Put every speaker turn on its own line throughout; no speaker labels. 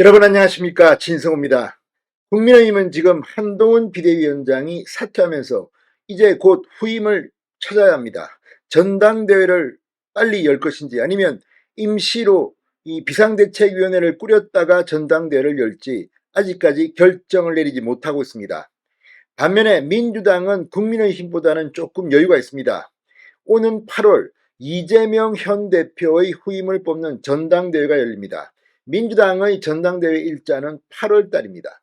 여러분 안녕하십니까, 진성호입니다. 국민의힘은 지금 한동훈 비대위원장이 사퇴하면서 이제 곧 후임을 찾아야 합니다. 전당대회를 빨리 열 것인지 아니면 임시로 이 비상대책위원회를 꾸렸다가 전당대회를 열지 아직까지 결정을 내리지 못하고 있습니다. 반면에 민주당은 국민의힘보다는 조금 여유가 있습니다. 오는 8월 이재명 현 대표의 후임을 뽑는 전당대회가 열립니다. 민주당의 전당대회 일자는 8월 달입니다.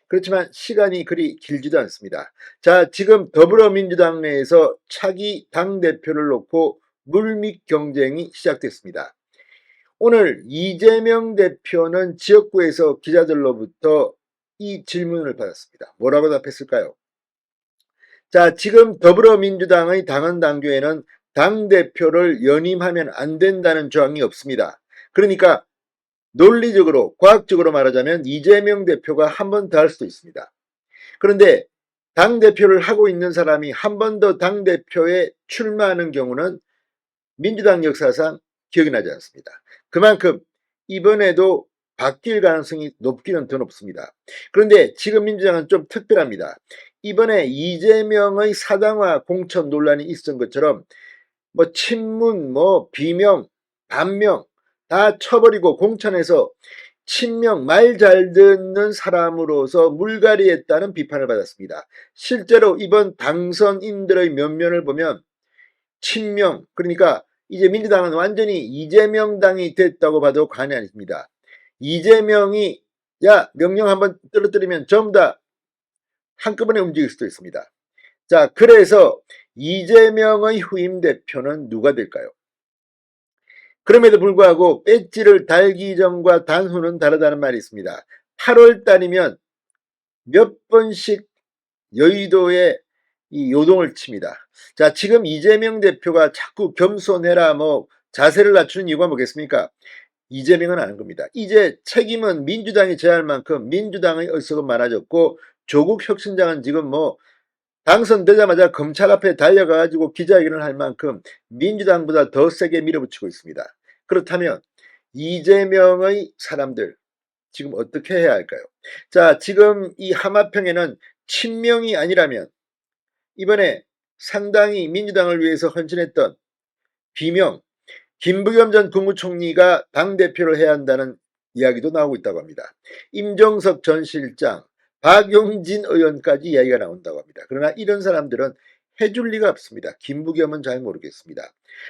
그렇지만 시간이 그리 길지도 않습니다. 자, 지금 더불어민주당 내에서 차기 당대표를 놓고 물밑 경쟁이 시작됐습니다. 오늘 이재명 대표는 지역구에서 기자들로부터 이 질문을 받았습니다. 뭐라고 답했을까요? 자, 지금 더불어민주당의 당헌 당규에는 당대표를 연임하면 안 된다는 조항이 없습니다. 그러니까 논리적으로, 과학적으로 말하자면 이재명 대표가 한 번 더 할 수도 있습니다. 그런데 당대표를 하고 있는 사람이 한 번 더 당대표에 출마하는 경우는 민주당 역사상 기억이 나지 않습니다. 그만큼 이번에도 바뀔 가능성이 높기는 더 높습니다. 그런데 지금 민주당은 좀 특별합니다. 이번에 이재명의 사당화 공천 논란이 있었던 것처럼 친문, 비명, 반명 다 쳐버리고 공천에서 친명, 말 잘 듣는 사람으로서 물갈이했다는 비판을 받았습니다. 실제로 이번 당선인들의 면면을 보면 친명, 그러니까 이제 민주당은 완전히 이재명 당이 됐다고 봐도 과언이 아닙니다. 이재명이 명령 한번 떨어뜨리면 전부 다 한꺼번에 움직일 수도 있습니다. 자, 그래서 이재명의 후임 대표는 누가 될까요? 그럼에도 불구하고 배지를 달기 전과 단후는 다르다는 말이 있습니다. 8월 달이면 몇 번씩 여의도에 이 요동을 칩니다. 자, 지금 이재명 대표가 자꾸 겸손해라 자세를 낮추는 이유가 뭐겠습니까? 이재명은 아는 겁니다. 이제 책임은 민주당이 져야 할 만큼 민주당의 얼석은 많아졌고 조국 혁신장은 지금 당선되자마자 검찰 앞에 달려가가지고 기자회견을 할 만큼 민주당보다 더 세게 밀어붙이고 있습니다. 그렇다면 이재명의 사람들 지금 어떻게 해야 할까요? 자, 지금 이 하마평에는 친명이 아니라면 이번에 상당히 민주당을 위해서 헌신했던 비명 김부겸 전 국무총리가 당대표를 해야 한다는 이야기도 나오고 있다고 합니다. 임종석 전 실장, 박용진 의원까지 이야기가 나온다고 합니다. 그러나 이런 사람들은 해줄 리가 없습니다. 김부겸은 잘 모르겠습니다.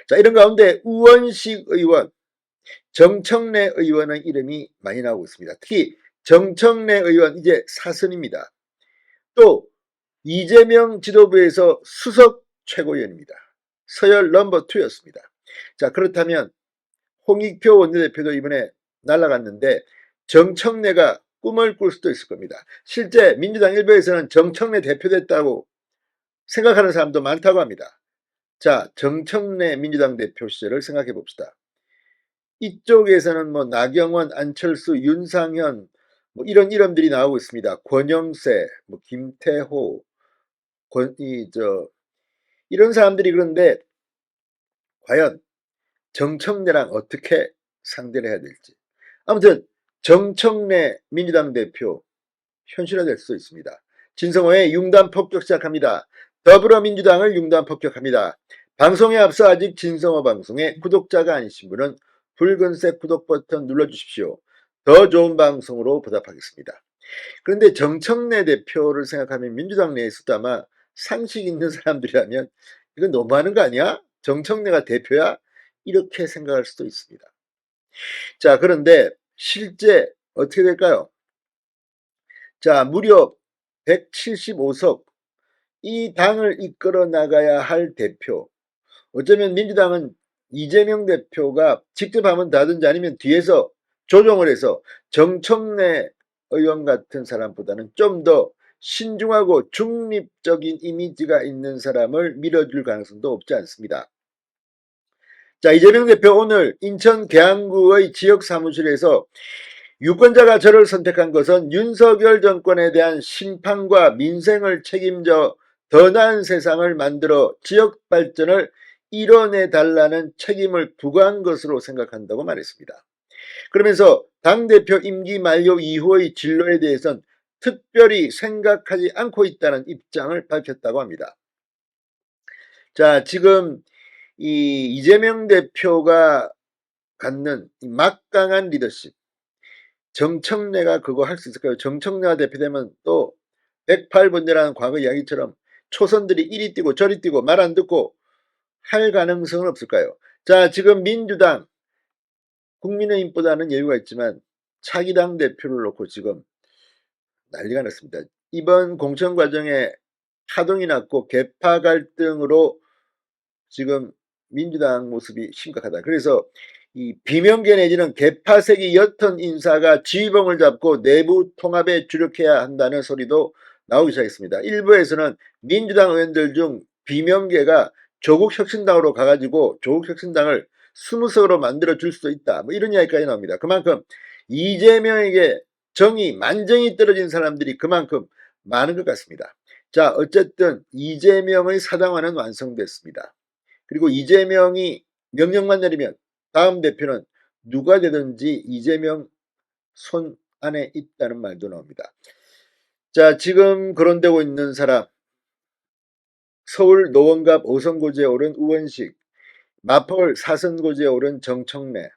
자, 이런 가운데 우원식 의원, 정청래 의원의 이름이 많이 나오고 있습니다. 특히 정청래 의원 이제 사선입니다. 또 이재명 지도부에서 수석 최고위원입니다. 서열 넘버 2였습니다. 자, 그렇다면 홍익표 원내대표도 이번에 날아갔는데 정청래가 꿈을 꿀 수도 있을 겁니다. 실제 민주당 일부에서는 정청래 대표됐다고 생각하는 사람도 많다고 합니다. 자, 정청래 민주당 대표 시절을 생각해 봅시다. 이쪽에서는 나경원, 안철수, 윤상현 이런 이름들이 나오고 있습니다. 권영세, 김태호, 이런 사람들이 그런데 과연 정청래랑 어떻게 상대를 해야 될지. 아무튼 정청래 민주당 대표 현실화될 수도 있습니다. 진성호의 융단 폭격 시작합니다. 더불어민주당을 융단 폭격합니다. 방송에 앞서 아직 진성호 방송의 구독자가 아니신 분은 붉은색 구독 버튼 눌러주십시오. 더 좋은 방송으로 보답하겠습니다. 그런데 정청래 대표를 생각하면 민주당 내에서도 아마 상식 있는 사람들이라면 이건 너무하는 거 아니야? 정청래가 대표야? 이렇게 생각할 수도 있습니다. 자, 그런데 실제 어떻게 될까요? 자, 무려 175석 이 당을 이끌어 나가야 할 대표. 어쩌면 민주당은 이재명 대표가 직접 하면 다든지 아니면 뒤에서 조정을 해서 정청래 의원 같은 사람보다는 좀 더 신중하고 중립적인 이미지가 있는 사람을 밀어줄 가능성도 없지 않습니다. 자, 이재명 대표 오늘 인천 계양구의 지역 사무실에서 유권자가 저를 선택한 것은 윤석열 정권에 대한 심판과 민생을 책임져 더 나은 세상을 만들어 지역 발전을 이뤄내 달라는 책임을 부과한 것으로 생각한다고 말했습니다. 그러면서 당대표 임기 만료 이후의 진로에 대해서는 특별히 생각하지 않고 있다는 입장을 밝혔다고 합니다. 자, 지금 이 이재명 대표가 갖는 막강한 리더십, 정청래가 그거 할 수 있을까요? 정청래가 대표되면 또 108번이라는 과거 이야기처럼 초선들이 이리 뛰고 저리 뛰고 말 안 듣고 할 가능성은 없을까요? 자, 지금 민주당, 국민의힘보다는 여유가 있지만 차기 당 대표를 놓고 지금 난리가 났습니다. 이번 공천 과정에 파동이 났고 개파 갈등으로 지금 민주당 모습이 심각하다. 그래서 이 비명계 내지는 개파색이 옅은 인사가 지휘봉을 잡고 내부 통합에 주력해야 한다는 소리도 나오기 시작했습니다. 일부에서는 민주당 의원들 중 비명계가 조국혁신당으로 가가지고 조국혁신당을 스무석으로 만들어 줄 수도 있다. 뭐 이런 이야기까지 나옵니다. 그만큼 이재명에게 정이 만정이 떨어진 사람들이 그만큼 많은 것 같습니다. 자, 어쨌든 이재명의 사당화는 완성됐습니다. 그리고 이재명이 명령만 내리면 다음 대표는 누가 되든지 이재명 손 안에 있다는 말도 나옵니다. 자, 지금 거론되고 있는 사람, 서울 노원갑 5선고지에 오른 우원식, 마포울 4선고지에 오른 정청래.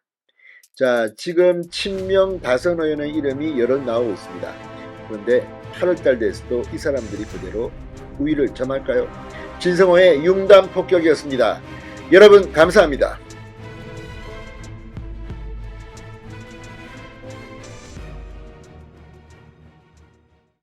자, 지금 친명 다선 의원의 이름이 여러 나오고 있습니다. 그런데 8월달 돼서도 이 사람들이 그대로 우위를 점할까요? 진성호의 융단 폭격이었습니다. 여러분 감사합니다.